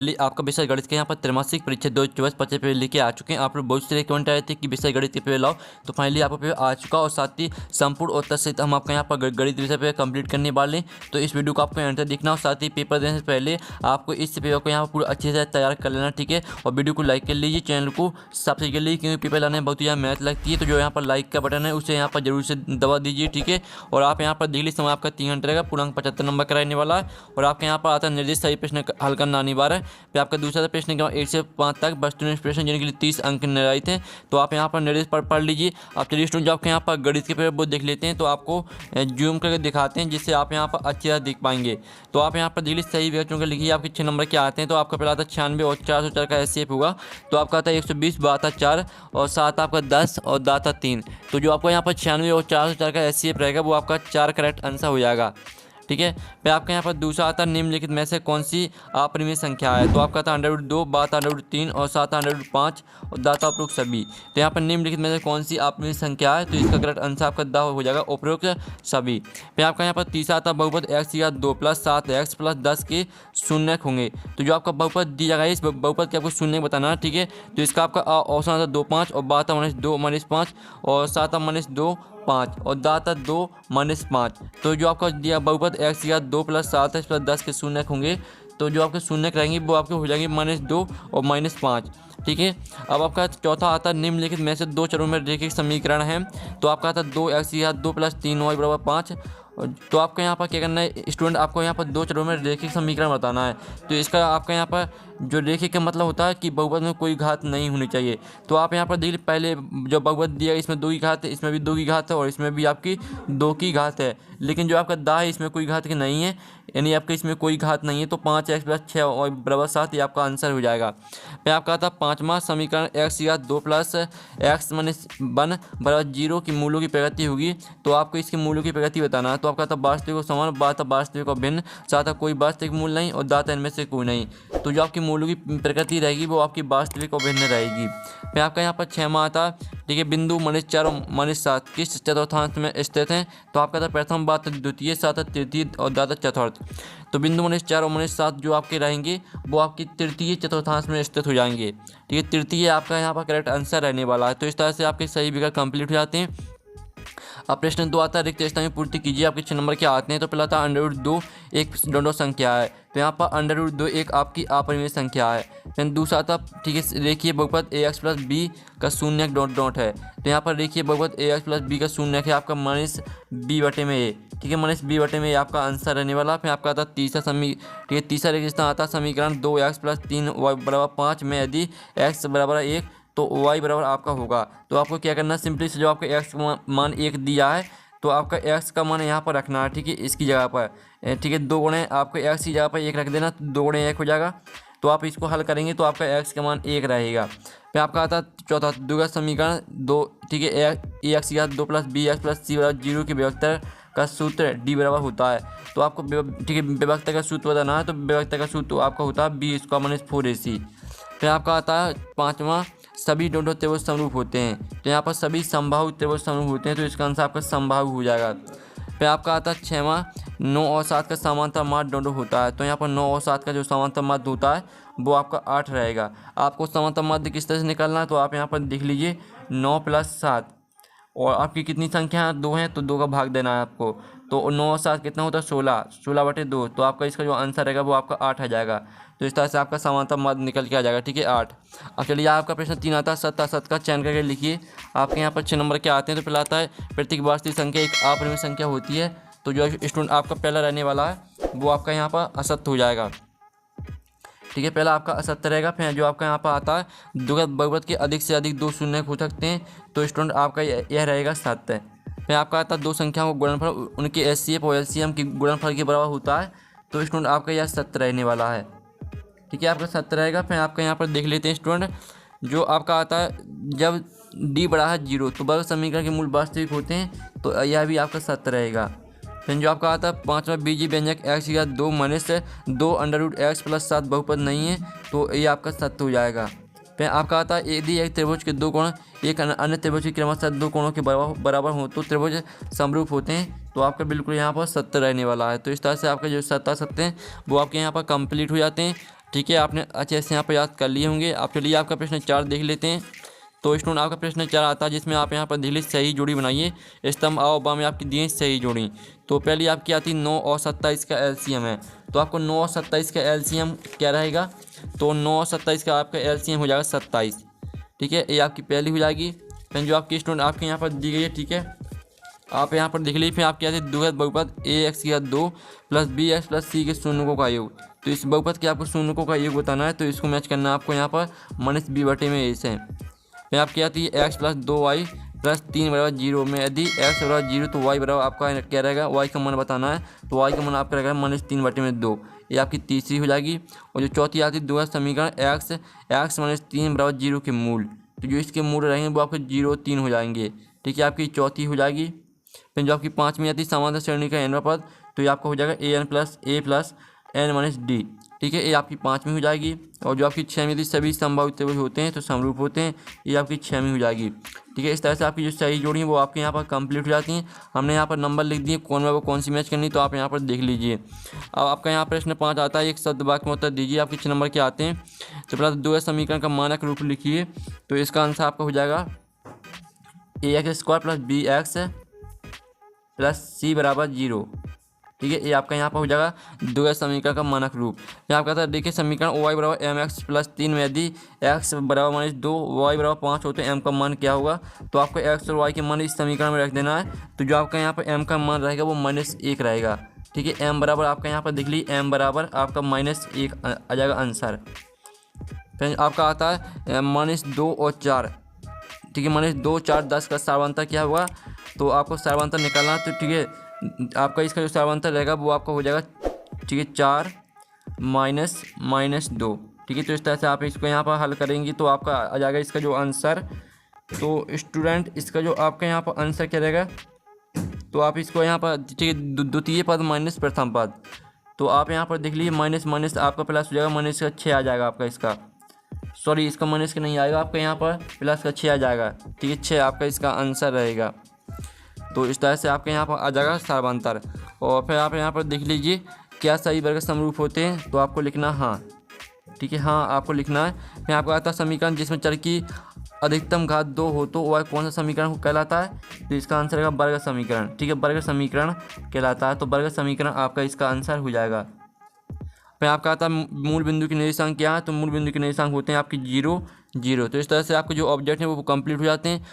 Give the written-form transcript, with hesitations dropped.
आपका विषय गणित के यहाँ पर त्रैमासिक परीक्षा 2024-25 पेपर लेके आ चुके हैं। आप लोग बहुत से रिकमेंड आए थे कि विषय गणित के पेपर लाओ, तो फाइनली आपका पेपर आ चुका और साथ ही संपूर्ण और तत्सहित हम आपका यहाँ पर गणित विषय पे कंप्लीट करने वाले हैं। तो इस वीडियो को आपको एंड तक देखना और साथ ही पेपर देने से पहले आपको इस पेपर को यहाँ पर पूरा अच्छे से तैयार कर लेना, ठीक है। और वीडियो को लाइक कर लीजिए, चैनल को सब्सक्राइब कर लीजिए, क्योंकि पेपर लाने में बहुत ही ज़्यादा मेहनत लगती है। तो जो यहाँ पर लाइक का बटन है उसे यहाँ पर जरूर से दबा दीजिए, ठीक है। और आप यहाँ पर देख लीजिए, समय आपका 3 घंटे रहेगा, पूर्णांक 75 नंबर का रहने वाला है। और आपके यहाँ पर आता है निर्दिष्ट सही प्रश्न हल करना अनिवार्य है। फिर आपका दूसरा प्रश्न के बाद 1 से 5 तक वस्तुनिष्ठ प्रश्न जिनके लिए 30 अंक निर्धारित हैं। तो आप यहाँ पर निर्देश पढ़ लीजिए। आप चलिए स्टूडेंट, जो आपके यहाँ पर गणित के पेपर वो देख लेते हैं, तो आपको जूम करके दिखाते हैं जिससे आप यहाँ पर अच्छी तरह देख पाएंगे। तो आप यहाँ पर देख लीजिए, सही व्यक्तियों के लिखिए आपके 6 नंबर के आते हैं। तो आपका पहला आता है 96 और 404 का एचसीएफ होगा। तो आपका आता है 120, बाता 4 और 7 आपका 10 और दाता 3। तो जो आपको यहाँ पर 96 और 404 का एचसीएफ रहेगा वो आपका 4 करेक्ट आंसर हो जाएगा, ठीक है। फिर आपके यहाँ पर दूसरा आता है निम्नलिखित में से कौन सी अपरिमेय संख्या है। तो आपका आता है √2, बात √3 और 7 √5 और दाता उपरोक्त सभी। तो यहाँ पर निम्नलिखित में से कौन सी अपरिमेय संख्या है, तो इसका करेक्ट आंसर आपका द हो जाएगा, उपरोक्त सभी। फिर आपका यहाँ पर तीसरा आता है बहुपद x या 2 + 7x + 10 के शून्य होंगे। तो जो आपका बहुपद दी जाएगा इस बहुपद के आपको शून्य बताना है, ठीक है। तो इसका आपका ऑप्शन आता है 2, 5 और बाता -2 -5 और 7 -2 5 और दाता 2 -5। तो जो आपका दिया बहुपद x या 2 + 7x + 10 के शून्य होंगे, तो जो आपके शून्य रहेंगे वो आपके हो जाएंगे -2 और -5, ठीक है। अब आपका चौथा आता है निम्नलिखित में से 2 चरों में रैखिक समीकरण है। तो आपका आता है 2x या 2 + 3y = 5। तो आपको यहाँ पर क्या करना है स्टूडेंट, आपको यहाँ पर 2 चरों में रैखिक समीकरण बताना है। तो इसका आपका यहाँ पर जो रैखिक का मतलब होता है कि बहुपद में कोई घात नहीं होनी चाहिए। तो आप यहाँ पर देखिए, पहले जो बहुपद दिया इसमें 2 की घात है, इसमें भी 2 की घात है और इसमें भी आपकी 2 की घात है। लेकिन जो आपका दा है इसमें कोई घात की नहीं है, यानी आपके इसमें कोई घात नहीं है। तो 5x + 6 और = 7 ये आपका आंसर हो जाएगा। फिर आपका आता है पाँचवा समीकरण x या 2 + x - 1 = 0 की मूलों की प्रगति होगी। तो आपको इसके मूलों की प्रगति बताना है। तो आपका आता वास्तविक और समान, बाता वास्तविक और भिन्न, साथ कोई वास्तविक मूल नहीं और दाता इनमें से कोई नहीं। तो जो आपकी मूलों की प्रकृति रहेगी वो आपकी वास्तविक और भिन्न रहेगी। फिर आपका यहाँ पर 6वां आता, ठीक है, बिंदु -4 और -7 किस चतुर्थांश में स्थित हैं। तो आपका था प्रथम, बात द्वितीय, सात तृतीय और दाता चतुर्थ। तो बिंदु -4 और -7 जो आपके रहेंगे वो आपकी तृतीय चतुर्थांश में स्थित हो जाएंगे, ठीक है। तृतीय आपका यहाँ पर करेक्ट आंसर रहने वाला है। तो इस तरह से आपके सही विकल्प कंप्लीट हो जाते हैं। अब प्रश्न 2 आता है रिक्त स्थान में पूर्ति कीजिए। आपके 6 नंबर के आते हैं। तो पहला था √2 एक दंडो संख्या है। तो यहाँ पर √2 एक आपकी अपरिमेय संख्या है। फिर दूसरा आता, ठीक है, रेखीय बहुपद ax + b का शून्य डॉट है। तो यहाँ पर रेखीय बहुपद ax + b का शून्य है आपका -b/a, ठीक है, -b/a आपका आंसर रहने वाला। फिर आपका आता तीसरा ठीक है, तीसरा रेखीय स्थान आता समीकरण 2x + 3y = 5 में यदि x = 1 तो y बराबर आपका होगा। तो आपको क्या करना है, सिंपली से जो आपका x का मान 1 दिया है तो आपका x का मान यहाँ पर रखना है, ठीक है, इसकी जगह पर, ठीक है। 2 गुणे आपको x की जगह पर 1 रख देना, तो 2 गुणे 1 हो जाएगा। तो आप इसको हल करेंगे तो आपका x का मान 1 रहेगा। फिर आपका आता चौथा द्विघात समीकरण 2, ठीक है, ax या 2 + bx + c = 0 की विभक्तर का सूत्र d बराबर होता है। तो आपको, ठीक है, विभक्तर का सूत्र बताना है। तो विभक्तर का सूत्र आपका होता है b² - 4ac। फिर आपका आता है 5वां, सभी दोनों त्रिभुज समरूप होते हैं। तो यहाँ पर सभी संभावित त्रिभुज समरूप होते हैं, तो इसका आंसर आपका संभाव हो जाएगा। फिर आपका आता है 6वां, 9 और 7 का समांतर माध्य दोनों होता है। तो यहाँ पर 9 और 7 का जो समांतर माध्य होता है वो आपका 8 रहेगा। आपको समांतर माध्य किस तरह से निकालना है, तो आप यहाँ पर देख लीजिए 9 + 7 और आपकी कितनी संख्या है, 2 है, तो 2 का भाग देना है आपको। तो 9 और 7 कितना होता है, 16, 16/2। तो आपका इसका जो आंसर रहेगा वो आपका 8 आ जाएगा। तो इस तरह से आपका समांतर माध्य निकल के आ जाएगा, ठीक है, 8। अब चलिए आपका प्रश्न 3 आता है, सत का चयन करके लिखिए। आपके यहाँ पर 6 नंबर के आते हैं। तो पहला आता है प्रत्येक वास्तविक संख्या एक अपरिमेय संख्या होती है। तो जो स्टूडेंट आपका पहला रहने वाला है वो आपका यहाँ पर असत्य हो जाएगा, ठीक है, पहला आपका असत्य रहेगा। फिर जो आपका यहाँ पर आता है द्विघात बहुपद के अधिक से अधिक 2 शून्य हो सकते हैं। तो स्टूडेंट आपका यह रहेगा सत्य। फिर आपका आता है 2 संख्याओं का गुणनफल उनके एचसीएफ और एलसीएम के गुणनफल के बराबर होता है। तो स्टूडेंट आपका यह सत्य रहने वाला है, ठीक है, आपका सत्य रहेगा। फिर आपका यहाँ पर देख लेते हैं स्टूडेंट, जो आपका आता है जब d बड़ा है 0 तो वर्ग समीकरण के मूल वास्तविक होते हैं। तो यह भी आपका सत्य रहेगा। फिर जो आपका आता है 5वां, बीजी व्यंजक x या 2 - 2 √x + 7 बहुपद नहीं है। तो ये आपका सत्य हो जाएगा। फिर आपका आता है यदि एक त्रिभुज के 2 कोण एक अन्य त्रिभुज के क्रमशः 2 कोणों के बराबर हो तो त्रिभुज समरूप होते हैं। तो आपका बिल्कुल यहाँ पर सत्य रहने वाला है। तो इस तरह से आपका जो सत्य हैं वो आपके यहाँ पर कंप्लीट हो जाते हैं। ठीक है, आपने अच्छे से यहाँ पर याद कर लिए होंगे। आप चलिए आपका प्रश्न 4 देख लेते हैं। तो स्टूडेंट आपका प्रश्न 4 आता है जिसमें आप यहाँ पर देख लीजिए सही जोड़ी बनाइए। स्तंभ आओ बा में आपकी दिए सही जोड़ी। तो पहली आपकी आती 9 और 27 का एलसीएम है। तो आपको 9 और 27 का एलसीएम क्या रहेगा? तो 9 और 27 का आपका एलसीएम हो जाएगा 27। ठीक है, ये आपकी पहली हो जाएगी। फिर जो आपकी स्टूडेंट आपके यहाँ पर दी गई है, ठीक है, आप यहाँ पर देख लीजिए। फिर आपके यहाँ से द्विघात बहुपद ax की घात 2 प्लस bx प्लस c के शून्यकों का योग। तो इस बहुपद के आपको शून्यकों का योग बताना है। तो इसको मैच करना है आपको यहाँ पर -b/में a से। फिर आपकी आती है x प्लस 2y प्लस 3 बराबर 0 में यदि x बराबर 0 तो y बराबर आपका क्या रहेगा? y का मान बताना है। तो y का मान आपका रहेगा -3/2। ये आपकी तीसरी हो जाएगी। और जो चौथी आती है द्विघात समीकरण x -3 बराबर 0 के मूल। तो जो इसके मूल रहेंगे वो आपके 0, 3 हो जाएंगे। ठीक है, आपकी चौथी हो जाएगी। फिर जो आपकी पाँचवीं आती है समांतर श्रेणी का n पद। तो ये आपका हो जाएगा an plus a plus n - d। ठीक है, ये आपकी पाँचवीं हो जाएगी। और जो आपकी छवीं यदि सभी संभावित त्रिभुज होते हैं तो समरूप होते हैं, ये आपकी छवीं हो जाएगी। ठीक है, इस तरह से आपकी जो सही जोड़ी है वो आपके यहाँ पर कंप्लीट हो जाती हैं। हमने यहाँ पर नंबर लिख दिए कौन में वो कौन सी मैच करनी, तो आप यहाँ पर देख लीजिए। अब आपका यहाँ प्रश्न 5 आता है, एक शब्द वाक्य में उत्तर दीजिए। आपके 6 नंबर के आते हैं। तो पहला द्विघात समीकरण का मानक रूप लिखिए। तो इसका आंसर आपका हो जाएगा ax² plus bx plus c बराबर 0। ठीक है, ये आपका यहाँ पर हो जाएगा द्विघात समीकरण का मानक रूप। यहाँ आपका था देखिए समीकरण y बराबर mx प्लस 3 में यदि x बराबर -2 y बराबर 5 हो तो m का मान क्या होगा? तो आपको x और y के मान इस समीकरण में रख देना है। तो जो आपका यहाँ पर m का मान रहेगा वो -1 रहेगा। ठीक है, m बराबर आपका यहाँ पर देख लीजिए m बराबर आपका -1 आ जाएगा आंसर। फिर आपका आता है -2 और 4। ठीक है, -2, 4, 10 का सर्वांतर क्या होगा? तो आपको सर्वांतर निकालना। तो ठीक है, आपका इसका जो सर्वांतर रहेगा वो आपका हो जाएगा, ठीक है, 4 -2। ठीक है, तो इस तरह से आप इसको यहाँ पर हल करेंगे तो आपका आ जाएगा इसका जो आंसर। तो स्टूडेंट इसका जो आपका यहाँ पर आंसर क्या रहेगा? तो आप इसको यहाँ पर ठीक है द्वितीय पद माइनस प्रथम पद। तो आप यहाँ पर देख लीजिए माइनस माइनस आपका प्लस हो जाएगा, माइनस का 6 आ जाएगा आपका इसका। सॉरी, इसका माइनस का नहीं आएगा आपका, यहाँ पर प्लस का 6 आ जाएगा। ठीक है, 6 आपका इसका आंसर रहेगा। तो इस तरह से आपके यहाँ पर आ जाएगा सर्वांतर। और फिर आप यहाँ पर देख लीजिए क्या सही वर्ग समरूप होते हैं, तो आपको लिखना हाँ। ठीक है, हाँ आपको लिखना है। फिर आपको आता है समीकरण जिसमें चर की अधिकतम घात 2 हो तो वह कौन सा समीकरण कहलाता है? तो इसका आंसर रहेगा वर्ग समीकरण। ठीक है, वर्ग समीकरण कहलाता है। तो वर्ग समीकरण आपका इसका आंसर हो जाएगा। फिर आपका आता है मूल बिंदु के निर्देशांक क्या है? तो मूल बिंदु के निर्देशांक होते हैं आपकी 0, 0। तो इस तरह से आपके जो ऑब्जेक्ट हैं वो कंप्लीट हो जाते हैं।